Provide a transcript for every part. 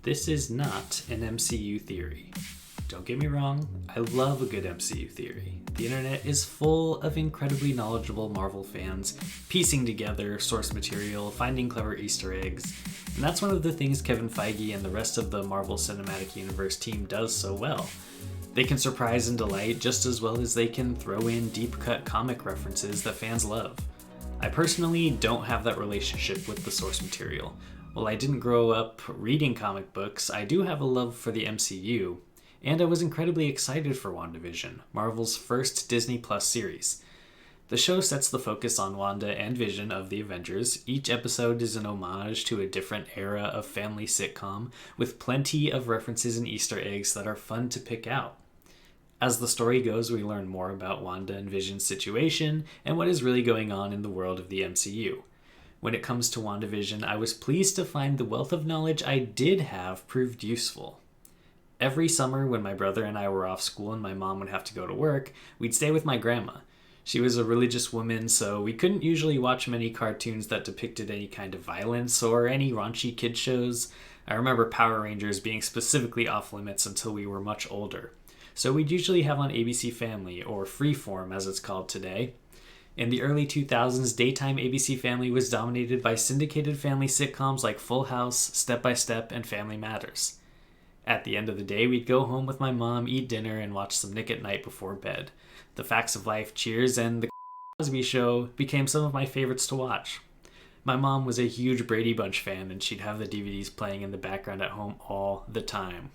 This is not an MCU theory. Don't get me wrong, I love a good MCU theory. The internet is full of incredibly knowledgeable Marvel fans piecing together source material, finding clever Easter eggs, and that's one of the things Kevin Feige and the rest of the Marvel Cinematic Universe team does so well. They can surprise and delight just as well as they can throw in deep-cut comic references that fans love. I personally don't have that relationship with the source material. While I didn't grow up reading comic books, I do have a love for the MCU, and I was incredibly excited for WandaVision, Marvel's first Disney Plus series. The show sets the focus on Wanda and Vision of the Avengers. Each episode is an homage to a different era of family sitcom, with plenty of references and Easter eggs that are fun to pick out. As the story goes, we learn more about Wanda and Vision's situation and what is really going on in the world of the MCU. When it comes to WandaVision, I was pleased to find the wealth of knowledge I did have proved useful. Every summer when my brother and I were off school and my mom would have to go to work, we'd stay with my grandma. She was a religious woman, so we couldn't usually watch many cartoons that depicted any kind of violence or any raunchy kid shows. I remember Power Rangers being specifically off limits until we were much older. So we'd usually have on ABC Family, or Freeform as it's called today. In the early 2000s, daytime ABC Family was dominated by syndicated family sitcoms like Full House, Step by Step, and Family Matters. At the end of the day, we'd go home with my mom, eat dinner, and watch some Nick at Night before bed. The Facts of Life, Cheers, and The Cosby Show became some of my favorites to watch. My mom was a huge Brady Bunch fan, and she'd have the DVDs playing in the background at home all the time.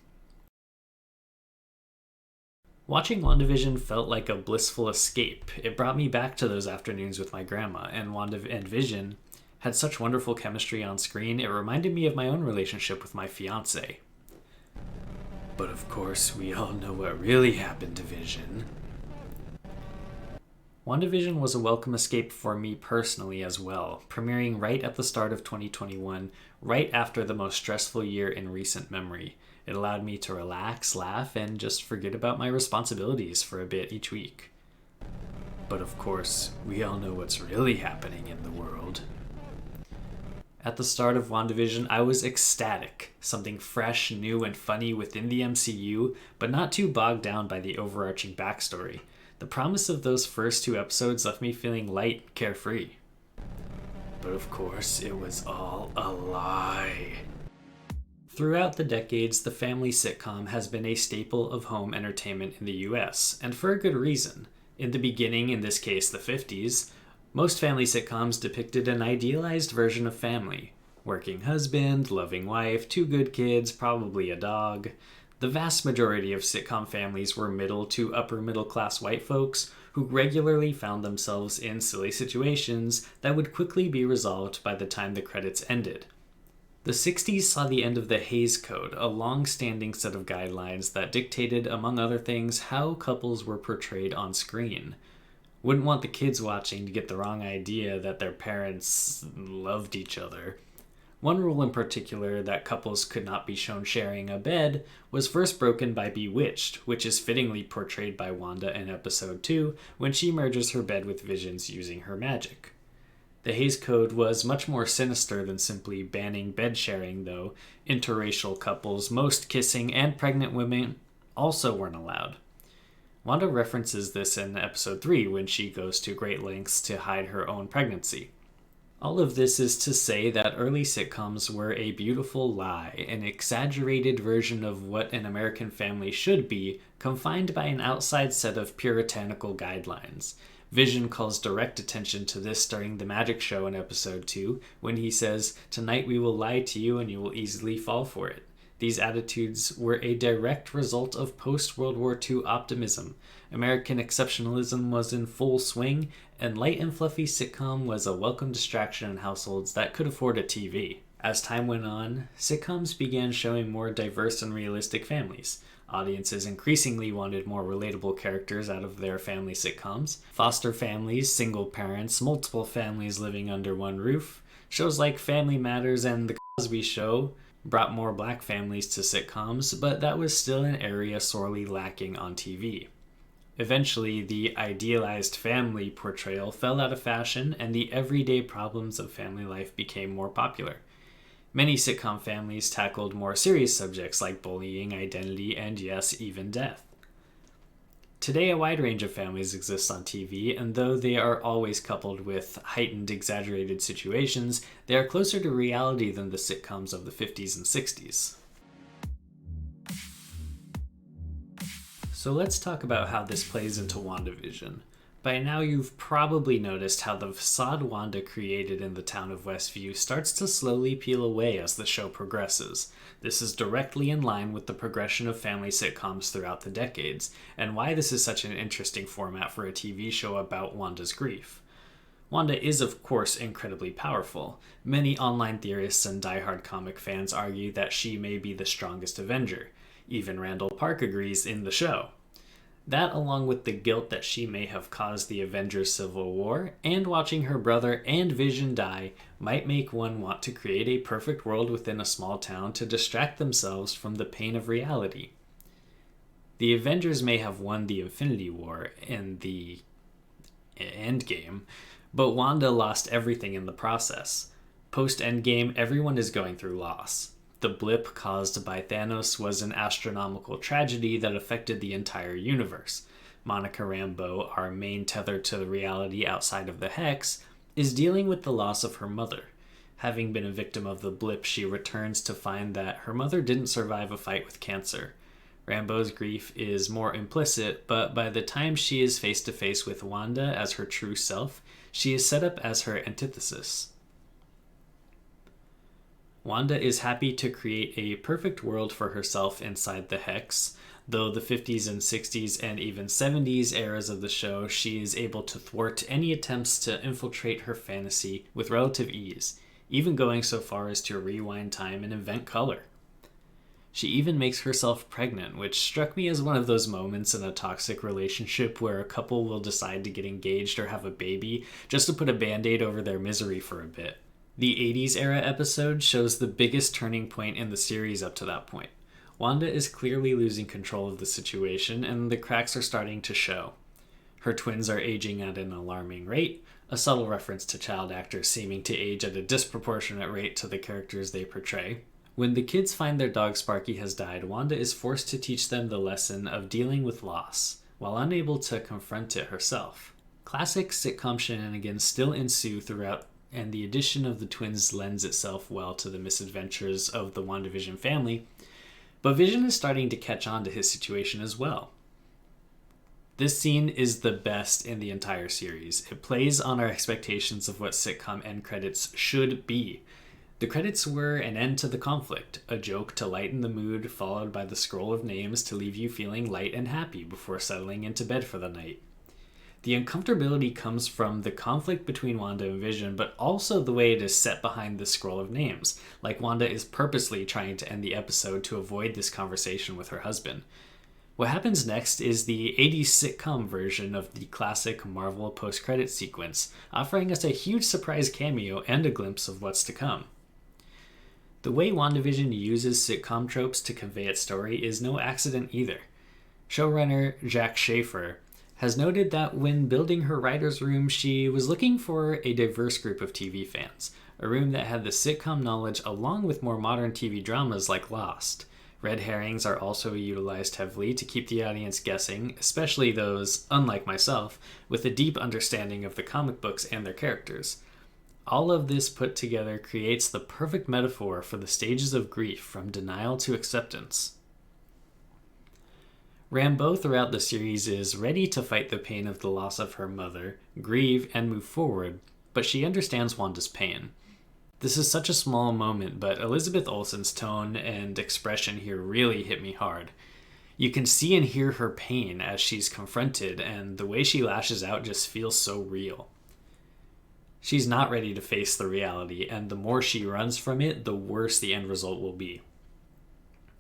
Watching WandaVision felt like a blissful escape. It brought me back to those afternoons with my grandma, and Wanda and Vision had such wonderful chemistry on screen, it reminded me of my own relationship with my fiancé. But of course, we all know what really happened to Vision. WandaVision was a welcome escape for me personally as well, premiering right at the start of 2021, right after the most stressful year in recent memory. It allowed me to relax, laugh, and just forget about my responsibilities for a bit each week. But of course, we all know what's really happening in the world. At the start of WandaVision, I was ecstatic. Something fresh, new, and funny within the MCU, but not too bogged down by the overarching backstory. The promise of those first 2 episodes left me feeling light, carefree. But of course, it was all a lie. Throughout the decades, the family sitcom has been a staple of home entertainment in the US, and for a good reason. In the beginning, in this case the 50s, most family sitcoms depicted an idealized version of family. Working husband, loving wife, 2 good kids, probably a dog. The vast majority of sitcom families were middle to upper middle class white folks who regularly found themselves in silly situations that would quickly be resolved by the time the credits ended. The 60s saw the end of the Hays Code, a long-standing set of guidelines that dictated, among other things, how couples were portrayed on screen. Wouldn't want the kids watching to get the wrong idea that their parents loved each other. One rule in particular that couples could not be shown sharing a bed was first broken by Bewitched, which is fittingly portrayed by Wanda in episode 2 when she merges her bed with Vision's using her magic. The Hays Code was much more sinister than simply banning bed sharing, though. Interracial couples, most kissing, and pregnant women also weren't allowed. Wanda references this in episode 3 when she goes to great lengths to hide her own pregnancy. All of this is to say that early sitcoms were a beautiful lie, an exaggerated version of what an American family should be, confined by an outside set of puritanical guidelines. Vision calls direct attention to this during the magic show in episode 2, when he says, "Tonight we will lie to you and you will easily fall for it." These attitudes were a direct result of post-World War II optimism. American exceptionalism was in full swing, and light and fluffy sitcom was a welcome distraction in households that could afford a TV. As time went on, sitcoms began showing more diverse and realistic families. Audiences increasingly wanted more relatable characters out of their family sitcoms. Foster families, single parents, multiple families living under one roof. Shows like Family Matters and The Cosby Show brought more black families to sitcoms, but that was still an area sorely lacking on TV. Eventually, the idealized family portrayal fell out of fashion and the everyday problems of family life became more popular. Many sitcom families tackled more serious subjects like bullying, identity, and yes, even death. Today, a wide range of families exists on TV, and though they are always coupled with heightened, exaggerated situations, they are closer to reality than the sitcoms of the 50s and 60s. So let's talk about how this plays into WandaVision. By now, you've probably noticed how the facade Wanda created in the town of Westview starts to slowly peel away as the show progresses. This is directly in line with the progression of family sitcoms throughout the decades, and why this is such an interesting format for a TV show about Wanda's grief. Wanda is, of course, incredibly powerful. Many online theorists and diehard comic fans argue that she may be the strongest Avenger. Even Randall Park agrees in the show. That, along with the guilt that she may have caused the Avengers Civil War, and watching her brother and Vision die, might make one want to create a perfect world within a small town to distract themselves from the pain of reality. The Avengers may have won the Infinity War in the Endgame, but Wanda lost everything in the process. Post-Endgame, everyone is going through loss. The blip caused by Thanos was an astronomical tragedy that affected the entire universe. Monica Rambeau, our main tether to reality outside of the Hex, is dealing with the loss of her mother. Having been a victim of the blip, she returns to find that her mother didn't survive a fight with cancer. Rambeau's grief is more implicit, but by the time she is face to face with Wanda as her true self, she is set up as her antithesis. Wanda is happy to create a perfect world for herself inside the Hex. Though the 50s and 60s and even 70s eras of the show, she is able to thwart any attempts to infiltrate her fantasy with relative ease, even going so far as to rewind time and invent color. She even makes herself pregnant, which struck me as one of those moments in a toxic relationship where a couple will decide to get engaged or have a baby just to put a band-aid over their misery for a bit. The 80s era episode shows the biggest turning point in the series up to that point. Wanda is clearly losing control of the situation, and the cracks are starting to show. Her twins are aging at an alarming rate, a subtle reference to child actors seeming to age at a disproportionate rate to the characters they portray. When the kids find their dog Sparky has died, Wanda is forced to teach them the lesson of dealing with loss, while unable to confront it herself. Classic sitcom shenanigans still ensue throughout, and the addition of the twins lends itself well to the misadventures of the WandaVision family, but Vision is starting to catch on to his situation as well. This scene is the best in the entire series. It plays on our expectations of what sitcom end credits should be. The credits were an end to the conflict, a joke to lighten the mood, followed by the scroll of names to leave you feeling light and happy before settling into bed for the night. The uncomfortability comes from the conflict between Wanda and Vision, but also the way it is set behind the scroll of names, like Wanda is purposely trying to end the episode to avoid this conversation with her husband. What happens next is the 80s sitcom version of the classic Marvel post-credit sequence, offering us a huge surprise cameo and a glimpse of what's to come. The way WandaVision uses sitcom tropes to convey its story is no accident either. Showrunner Jack Schaefer has noted that when building her writer's room, she was looking for a diverse group of TV fans, a room that had the sitcom knowledge along with more modern TV dramas like Lost. Red herrings are also utilized heavily to keep the audience guessing, especially those, unlike myself, with a deep understanding of the comic books and their characters. All of this put together creates the perfect metaphor for the stages of grief from denial to acceptance. Rambeau throughout the series is ready to fight the pain of the loss of her mother, grieve, and move forward, but she understands Wanda's pain. This is such a small moment, but Elizabeth Olsen's tone and expression here really hit me hard. You can see and hear her pain as she's confronted, and the way she lashes out just feels so real. She's not ready to face the reality, and the more she runs from it, the worse the end result will be.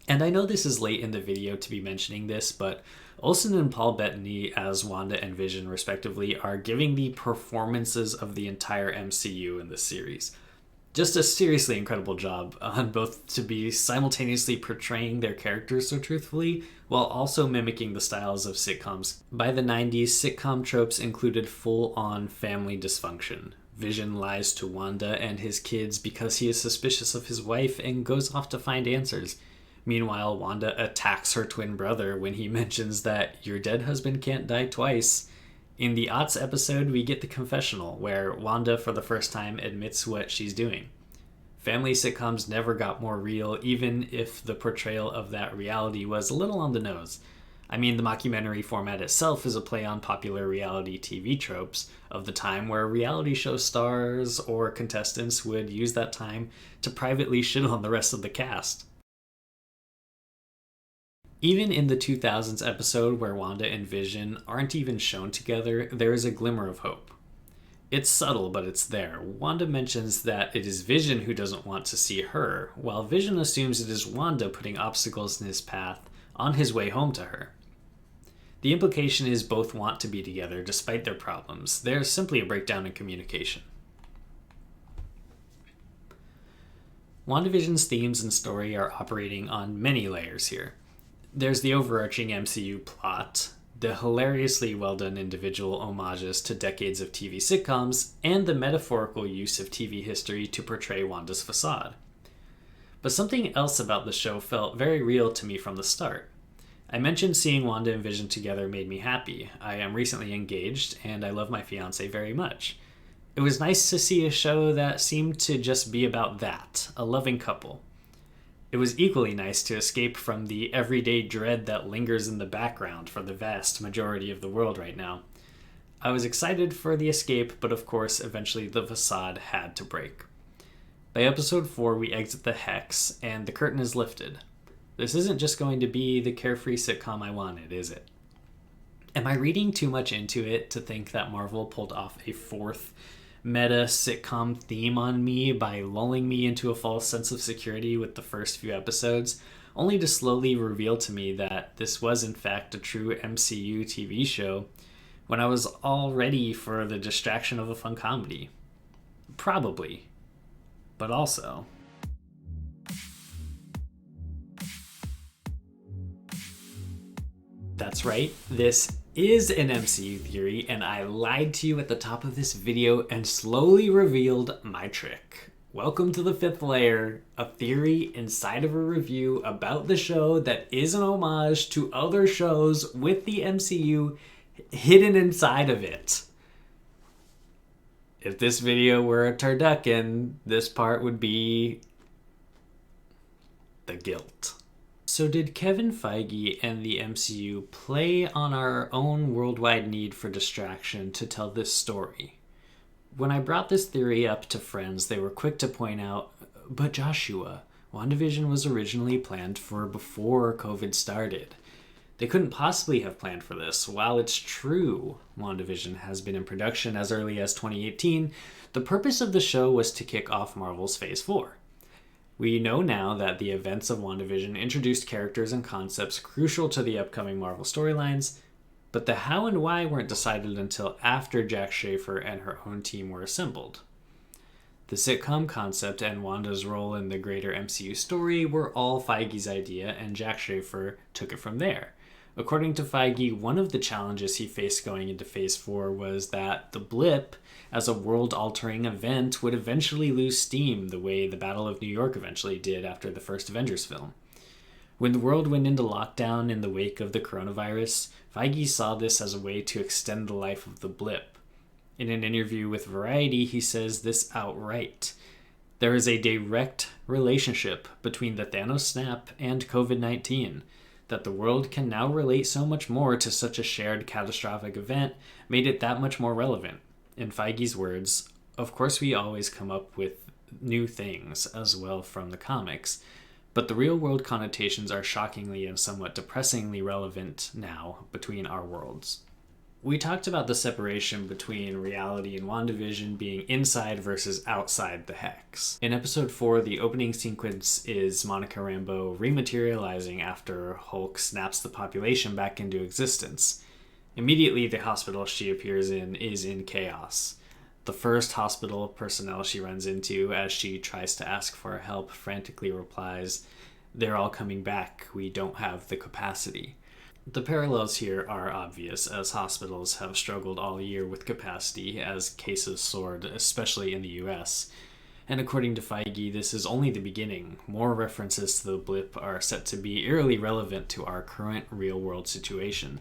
And I know this is late in the video to be mentioning this, but Olsen and Paul Bettany as Wanda and Vision respectively are giving the performances of the entire MCU in this series. Just a seriously incredible job on both to be simultaneously portraying their characters so truthfully, while also mimicking the styles of sitcoms. By the 90s, sitcom tropes included full-on family dysfunction. Vision lies to Wanda and his kids because he is suspicious of his wife and goes off to find answers. Meanwhile, Wanda attacks her twin brother when he mentions that your dead husband can't die twice. In the Aughts episode, we get the confessional, where Wanda for the first time admits what she's doing. Family sitcoms never got more real, even if the portrayal of that reality was a little on the nose. I mean, the mockumentary format itself is a play on popular reality TV tropes of the time, where reality show stars or contestants would use that time to privately shit on the rest of the cast. Even in the 2000s episode where Wanda and Vision aren't even shown together, there is a glimmer of hope. It's subtle, but it's there. Wanda mentions that it is Vision who doesn't want to see her, while Vision assumes it is Wanda putting obstacles in his path on his way home to her. The implication is both want to be together despite their problems. There's simply a breakdown in communication. WandaVision's themes and story are operating on many layers here. There's the overarching MCU plot, the hilariously well-done individual homages to decades of TV sitcoms, and the metaphorical use of TV history to portray Wanda's facade. But something else about the show felt very real to me from the start. I mentioned seeing Wanda and Vision together made me happy. I am recently engaged, and I love my fiancé very much. It was nice to see a show that seemed to just be about that, a loving couple. It was equally nice to escape from the everyday dread that lingers in the background for the vast majority of the world right now. I was excited for the escape, but of course, eventually the facade had to break. By episode 4, we exit the Hex, and the curtain is lifted. This isn't just going to be the carefree sitcom I wanted, is it? Am I reading too much into it to think that Marvel pulled off a fourth meta sitcom theme on me by lulling me into a false sense of security with the first few episodes, only to slowly reveal to me that this was in fact a true MCU TV show when I was all ready for the distraction of a fun comedy? Probably. But also... That's right, this is an MCU theory, and I lied to you at the top of this video and slowly revealed my trick. Welcome to the fifth layer, a theory inside of a review about the show that is an homage to other shows with the MCU hidden inside of it. If this video were a turducken, this part would be the guilt. So did Kevin Feige and the MCU play on our own worldwide need for distraction to tell this story? When I brought this theory up to friends, they were quick to point out, but Joshua, WandaVision was originally planned for before COVID started. They couldn't possibly have planned for this. While it's true WandaVision has been in production as early as 2018, the purpose of the show was to kick off Marvel's Phase 4. We know now that the events of WandaVision introduced characters and concepts crucial to the upcoming Marvel storylines, but the how and why weren't decided until after Jack Schaefer and her own team were assembled. The sitcom concept and Wanda's role in the greater MCU story were all Feige's idea, and Jack Schaefer took it from there. According to Feige, one of the challenges he faced going into Phase 4 was that the blip, as a world-altering event, would eventually lose steam the way the Battle of New York eventually did after the first Avengers film. When the world went into lockdown in the wake of the coronavirus, Feige saw this as a way to extend the life of the blip. In an interview with Variety, he says this outright. There is a direct relationship between the Thanos snap and COVID-19. That the world can now relate so much more to such a shared catastrophic event made it that much more relevant. In Feige's words, of course we always come up with new things as well from the comics, but the real-world connotations are shockingly and somewhat depressingly relevant now between our worlds. We talked about the separation between reality and WandaVision being inside versus outside the Hex. In episode 4, the opening sequence is Monica Rambeau rematerializing after Hulk snaps the population back into existence. Immediately, the hospital she appears in is in chaos. The first hospital personnel she runs into as she tries to ask for help frantically replies, "They're all coming back, we don't have the capacity." The parallels here are obvious, as hospitals have struggled all year with capacity as cases soared, especially in the US. And according to Feige, this is only the beginning. More references to the blip are set to be eerily relevant to our current real-world situation.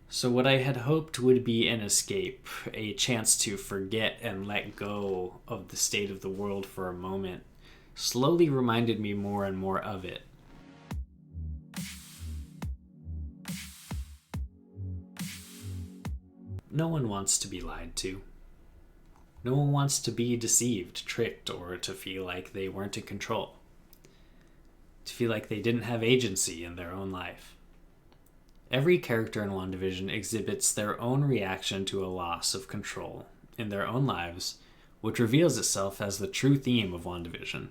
So what I had hoped would be an escape, a chance to forget and let go of the state of the world for a moment, slowly reminded me more and more of it. No one wants to be lied to. No one wants to be deceived, tricked, or to feel like they weren't in control. To feel like they didn't have agency in their own life. Every character in WandaVision exhibits their own reaction to a loss of control in their own lives, which reveals itself as the true theme of WandaVision.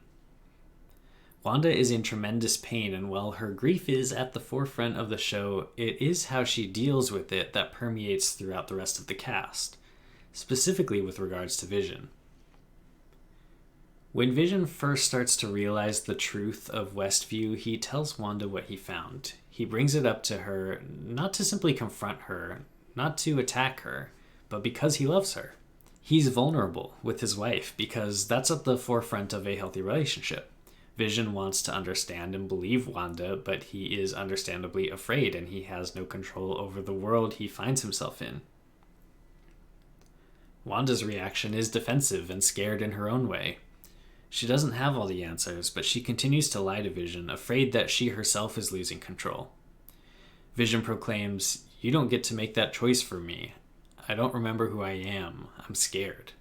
Wanda is in tremendous pain, and while her grief is at the forefront of the show, it is how she deals with it that permeates throughout the rest of the cast, specifically with regards to Vision. When Vision first starts to realize the truth of Westview, he tells Wanda what he found. He brings it up to her, not to simply confront her, not to attack her, but because he loves her. He's vulnerable with his wife because that's at the forefront of a healthy relationship. Vision wants to understand and believe Wanda, but he is understandably afraid and he has no control over the world he finds himself in. Wanda's reaction is defensive and scared in her own way. She doesn't have all the answers, but she continues to lie to Vision, afraid that she herself is losing control. Vision proclaims, "You don't get to make that choice for me. I don't remember who I am. I'm scared."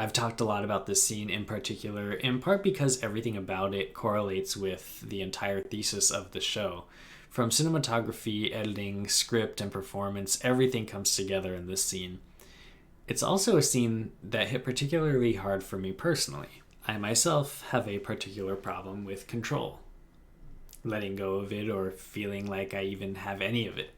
I've talked a lot about this scene in particular, in part because everything about it correlates with the entire thesis of the show. From cinematography, editing, script, and performance, everything comes together in this scene. It's also a scene that hit particularly hard for me personally. I myself have a particular problem with control. Letting go of it or feeling like I even have any of it.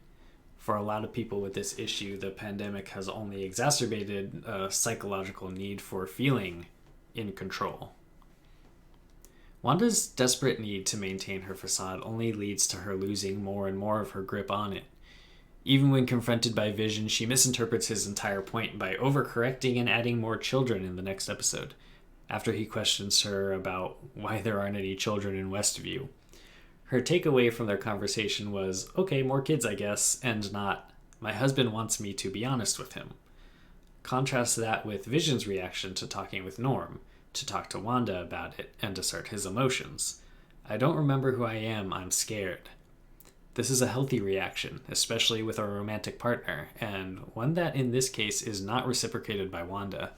For a lot of people with this issue, the pandemic has only exacerbated a psychological need for feeling in control. Wanda's desperate need to maintain her facade only leads to her losing more and more of her grip on it. Even when confronted by Vision, she misinterprets his entire point by overcorrecting and adding more children in the next episode, after he questions her about why there aren't any children in Westview. Her takeaway from their conversation was, okay, more kids, I guess, and not, my husband wants me to be honest with him. Contrast that with Vision's reaction to talking with Norm, to talk to Wanda about it and assert his emotions. I don't remember who I am, I'm scared. This is a healthy reaction, especially with a romantic partner, and one that in this case is not reciprocated by Wanda.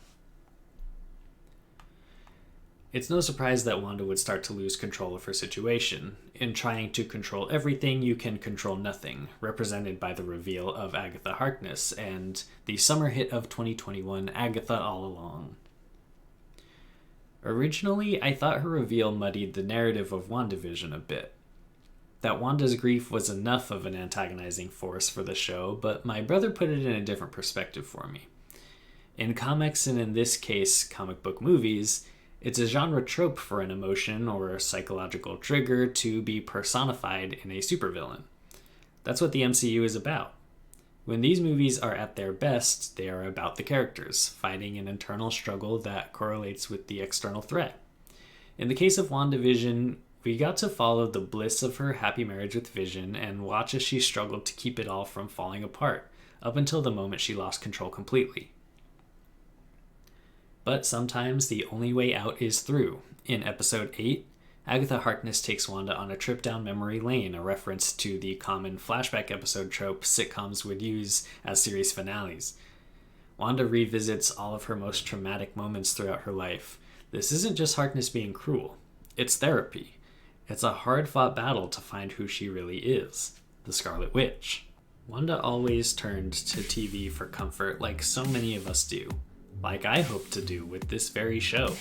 It's no surprise that Wanda would start to lose control of her situation. In trying to control everything, you can control nothing, represented by the reveal of Agatha Harkness and the summer hit of 2021, Agatha All Along. Originally, I thought her reveal muddied the narrative of WandaVision a bit. That Wanda's grief was enough of an antagonizing force for the show, but my brother put it in a different perspective for me. In comics, and in this case, comic book movies, it's a genre trope for an emotion or a psychological trigger to be personified in a supervillain. That's what the MCU is about. When these movies are at their best, they are about the characters, fighting an internal struggle that correlates with the external threat. In the case of WandaVision, we got to follow the bliss of her happy marriage with Vision and watch as she struggled to keep it all from falling apart, up until the moment she lost control completely. But sometimes the only way out is through. In episode 8, Agatha Harkness takes Wanda on a trip down memory lane, a reference to the common flashback episode trope sitcoms would use as series finales. Wanda revisits all of her most traumatic moments throughout her life. This isn't just Harkness being cruel. It's therapy. It's a hard-fought battle to find who she really is, the Scarlet Witch. Wanda always turned to TV for comfort like so many of us do. Like I hope to do with this very show.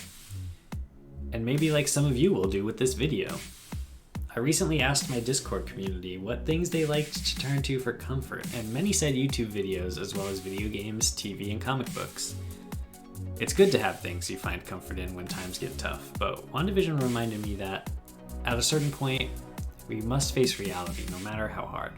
And maybe like some of you will do with this video. I recently asked my Discord community what things they liked to turn to for comfort, and many said YouTube videos as well as video games, TV, and comic books. It's good to have things you find comfort in when times get tough, but WandaVision reminded me that, at a certain point, We must face reality, no matter how hard.